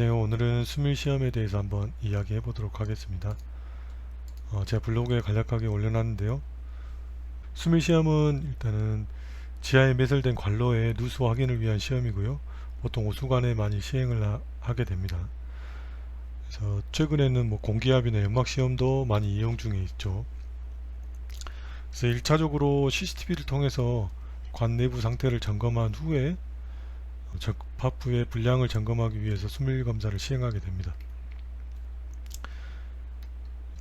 안녕하세요. 오늘은 수밀 시험에 대해서 한번 이야기해 보도록 하겠습니다. 제가 블로그에 간략하게 올려놨는데요. 수밀 시험은 일단은 지하에 매설된 관로의 누수 확인을 위한 시험이고요. 보통 오수관에 많이 시행을 하게 됩니다. 그래서 최근에는 뭐 공기압이나 연막 시험도 많이 이용 중에 있죠. 그래서 1차적으로 CCTV를 통해서 관 내부 상태를 점검한 후에 적합부의 분량을 점검하기 위해서 수밀 검사를 시행하게 됩니다.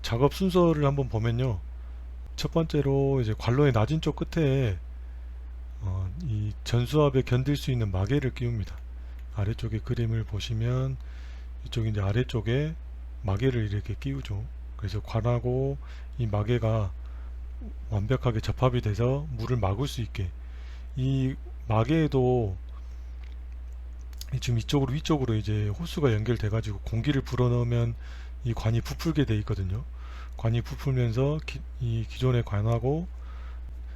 작업 순서를 한번 보면요. 첫 번째로 이제 관로의 낮은 쪽 끝에 이 전수압에 견딜 수 있는 마개를 끼웁니다. 아래쪽에 그림을 보시면 이쪽 이제 아래쪽에 마개를 이렇게 끼우죠. 그래서 관하고 이 마개가 완벽하게 접합이 돼서 물을 막을 수 있게, 이 마개에도 지금 이쪽으로 위쪽으로 이제 호스가 연결돼 가지고 공기를 불어넣으면 이 관이 부풀게 돼 있거든요. 관이 부풀면서 이 기존의 관하고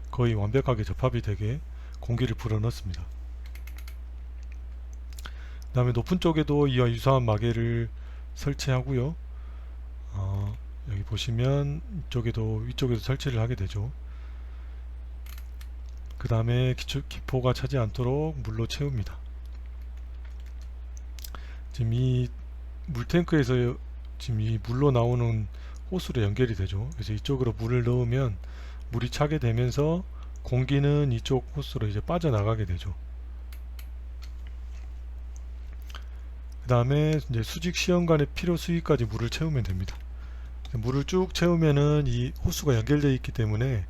거의 완벽하게 접합이 되게 공기를 불어넣습니다. 그 다음에 높은 쪽에도 이와 유사한 마개를 설치하고요. 여기 보시면 이쪽에도 위쪽에도 설치를 하게 되죠. 그 다음에 기포가 차지 않도록 물로 채웁니다. 지금 이 물탱크에서 지금 이 물로 나오는 호스로 연결이 되죠. 그래서 이쪽으로 물을 넣으면 물이 차게 되면서 공기는 이쪽 호스로 이제 빠져나가게 되죠. 그 다음에 이제 수직 시험관의 필요 수위까지 물을 채우면 됩니다. 물을 쭉 채우면은 이 호스가 연결되어 있기 때문에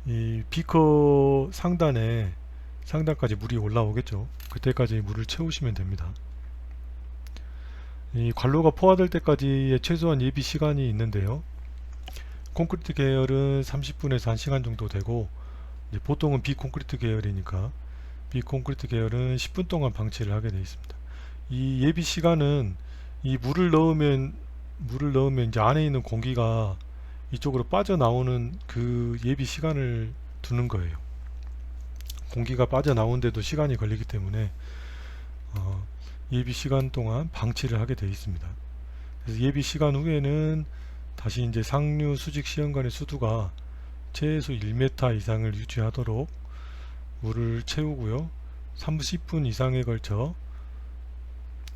이 비커 상단까지 물이 올라오겠죠. 그때까지 물을 채우시면 됩니다. 이 관로가 포화될 때까지의 최소한 예비 시간이 있는데요. 콘크리트 계열은 30분에서 1시간 정도 되고, 보통은 비콘크리트 계열이니까 비콘크리트 계열은 10분 동안 방치를 하게 되어 있습니다. 이 예비 시간은 이 물을 넣으면 이제 안에 있는 공기가 이쪽으로 빠져나오는 그 예비 시간을 두는 거예요. 공기가 빠져나오는데도 시간이 걸리기 때문에 예비 시간 동안 방치를 하게 되어 있습니다. 그래서 예비 시간 후에는 다시 이제 상류 수직 시험관의 수두가 최소 1m 이상을 유지하도록 물을 채우고요. 30분 이상에 걸쳐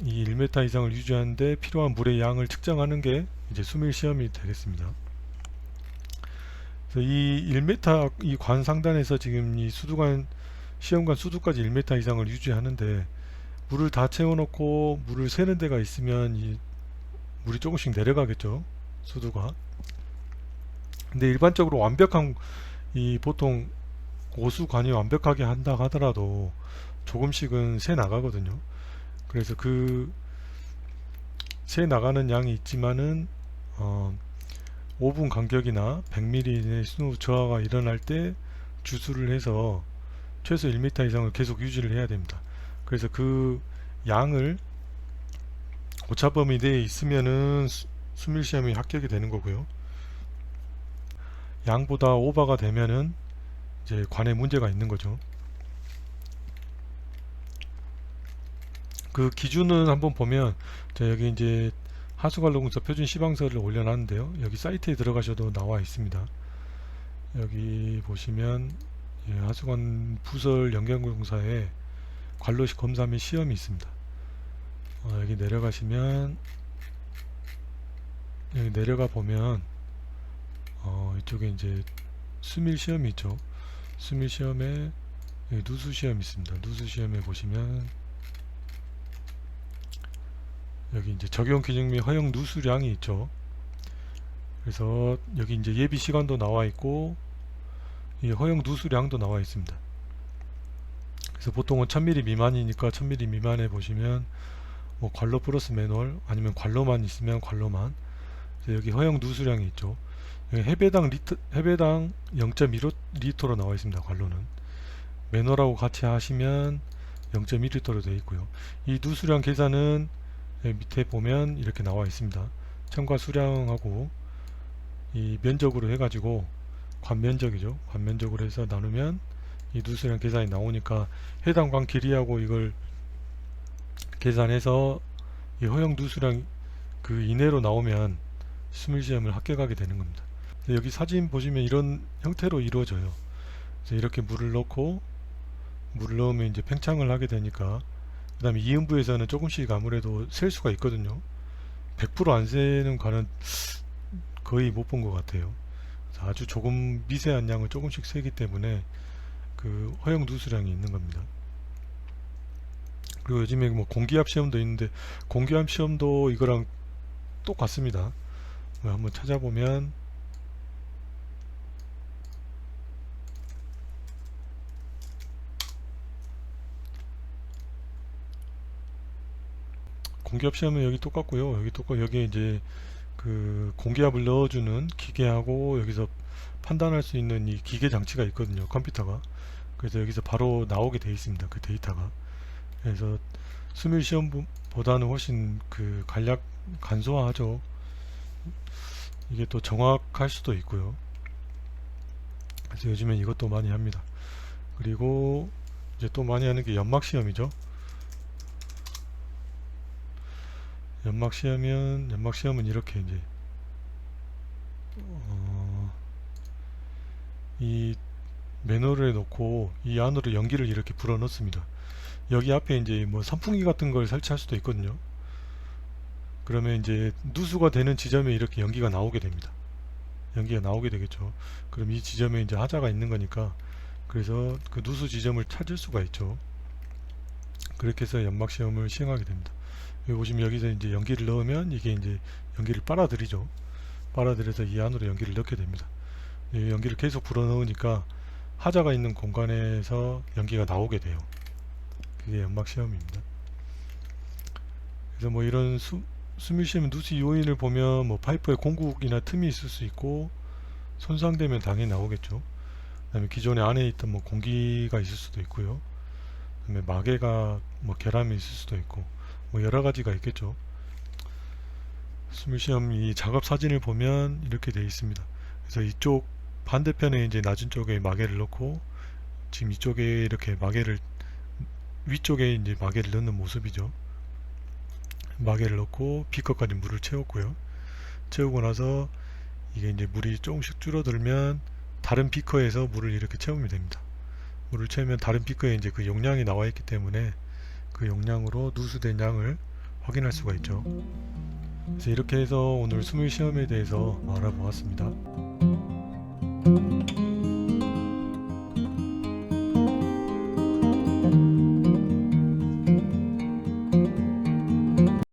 이 1m 이상을 유지하는데 필요한 물의 양을 측정하는 게 이제 수밀 시험이 되겠습니다. 그래서 이 1m 이 관 상단에서 지금 이 시험관 수두까지 1m 이상을 유지하는데, 물을 다 채워놓고 물을 새는 데가 있으면 이 물이 조금씩 내려가겠죠, 수두가. 근데 일반적으로 이 보통 오수관이 완벽하게 한다 하더라도 조금씩은 새 나가거든요. 그래서 그 새 나가는 양이 있지만은 5분 간격이나 100mm 이내 순후 저하가 일어날 때 주수를 해서 최소 1m 이상을 계속 유지를 해야 됩니다. 그래서 그 양을 오차 범위 내에 있으면은 수밀 시험이 합격이 되는 거고요. 양보다 오버가 되면은 이제 관에 문제가 있는 거죠. 그 기준은 한번 보면, 여기 이제 하수관로공사 표준 시방서를 올려놨는데요. 여기 사이트에 들어가셔도 나와 있습니다. 여기 보시면 하수관 부설 연결공사에 관로식 검사 및 시험이 있습니다. 여기 내려가시면, 여기 내려가 보면 이쪽에 이제 수밀 시험이 있죠. 수밀 시험에 누수 시험이 있습니다. 누수 시험에 보시면 여기 이제 적용 기준 및 허용 누수량이 있죠. 그래서 여기 이제 예비 시간도 나와 있고 이 허용 누수량도 나와 있습니다. 그래서 보통은 1000mm 미만이니까 1000mm 미만에 보시면 뭐 관로 플러스 매뉴얼, 아니면 관로만 있으면 관로만. 여기 허용 누수량이 있죠. 여기 해배당 0.1리터로 나와 있습니다. 관로는 매뉴얼하고 같이 하시면 0.1리터로 되어 있고요. 이 누수량 계산은 밑에 보면 이렇게 나와 있습니다. 첨가 수량하고 이 면적으로 해가지고 관면적이죠. 관면적으로 해서 나누면 이 누수량 계산이 나오니까 해당 관 길이하고 이걸 계산해서 이 허용 누수량 그 이내로 나오면 스물 시험을 합격하게 되는 겁니다. 여기 사진 보시면 이런 형태로 이루어져요. 그래서 이렇게 물을 넣고 물을 넣으면 이제 팽창을 하게 되니까, 그 다음에 이음부에서는 조금씩 아무래도 셀 수가 있거든요. 100%안 세는 관은 거의 못 본 것 같아요. 아주 조금 미세한 양을 조금씩 세기 때문에 그 허용 누수량이 있는 겁니다. 그리고 요즘에 뭐 공기압 시험도 있는데 공기압 시험도 이거랑 똑같습니다. 한번 찾아보면 공기압 시험은 여기 똑같고요. 여기에 이제 그 공기압을 넣어주는 기계하고 여기서 판단할 수 있는 이 기계 장치가 있거든요. 컴퓨터가. 그래서 여기서 바로 나오게 되어 있습니다. 그 데이터가. 그래서 수밀 시험보다는 훨씬 그 간략 간소화하죠. 이게 또 정확할 수도 있고요. 그래서 요즘엔 이것도 많이 합니다. 그리고 이제 또 많이 하는 게 연막 시험이죠. 연막 시험은 이렇게 이제 이 맨홀에 놓고 이 안으로 연기를 이렇게 불어 넣습니다. 여기 앞에 이제 뭐 선풍기 같은 걸 설치할 수도 있거든요. 그러면 이제 누수가 되는 지점에 이렇게 연기가 나오게 됩니다. 연기가 나오게 되겠죠. 그럼 이 지점에 이제 하자가 있는 거니까, 그래서 그 누수 지점을 찾을 수가 있죠. 그렇게 해서 연막 시험을 시행하게 됩니다. 여기 보시면 여기서 이제 연기를 넣으면 이게 이제 연기를 빨아들이죠. 빨아들여서 이 안으로 연기를 넣게 됩니다. 이 연기를 계속 불어 넣으니까 하자가 있는 공간에서 연기가 나오게 돼요. 그게 연막 시험입니다. 그래서 뭐 이런 수밀시험 누수 요인을 보면 뭐 파이프에 공국이나 틈이 있을 수 있고, 손상되면 당연히 나오겠죠. 그다음에 기존에 안에 있던 뭐 공기가 있을 수도 있고요. 그다음에 마개가 뭐 결함이 있을 수도 있고, 뭐 여러 가지가 있겠죠. 수밀시험 이 작업 사진을 보면 이렇게 되어 있습니다. 그래서 이쪽 반대편에 이제 낮은 쪽에 마개를 넣고, 지금 이쪽에 이렇게 위쪽에 이제 마개를 넣는 모습이죠. 마개를 넣고 비커까지 물을 채웠고요. 채우고 나서 이게 이제 물이 조금씩 줄어들면 다른 비커에서 물을 이렇게 채우면 됩니다. 물을 채우면 다른 비커에 이제 그 용량이 나와 있기 때문에 그 용량으로 누수된 양을 확인할 수가 있죠. 그래서 이렇게 해서 오늘 수밀 시험에 대해서 알아보았습니다.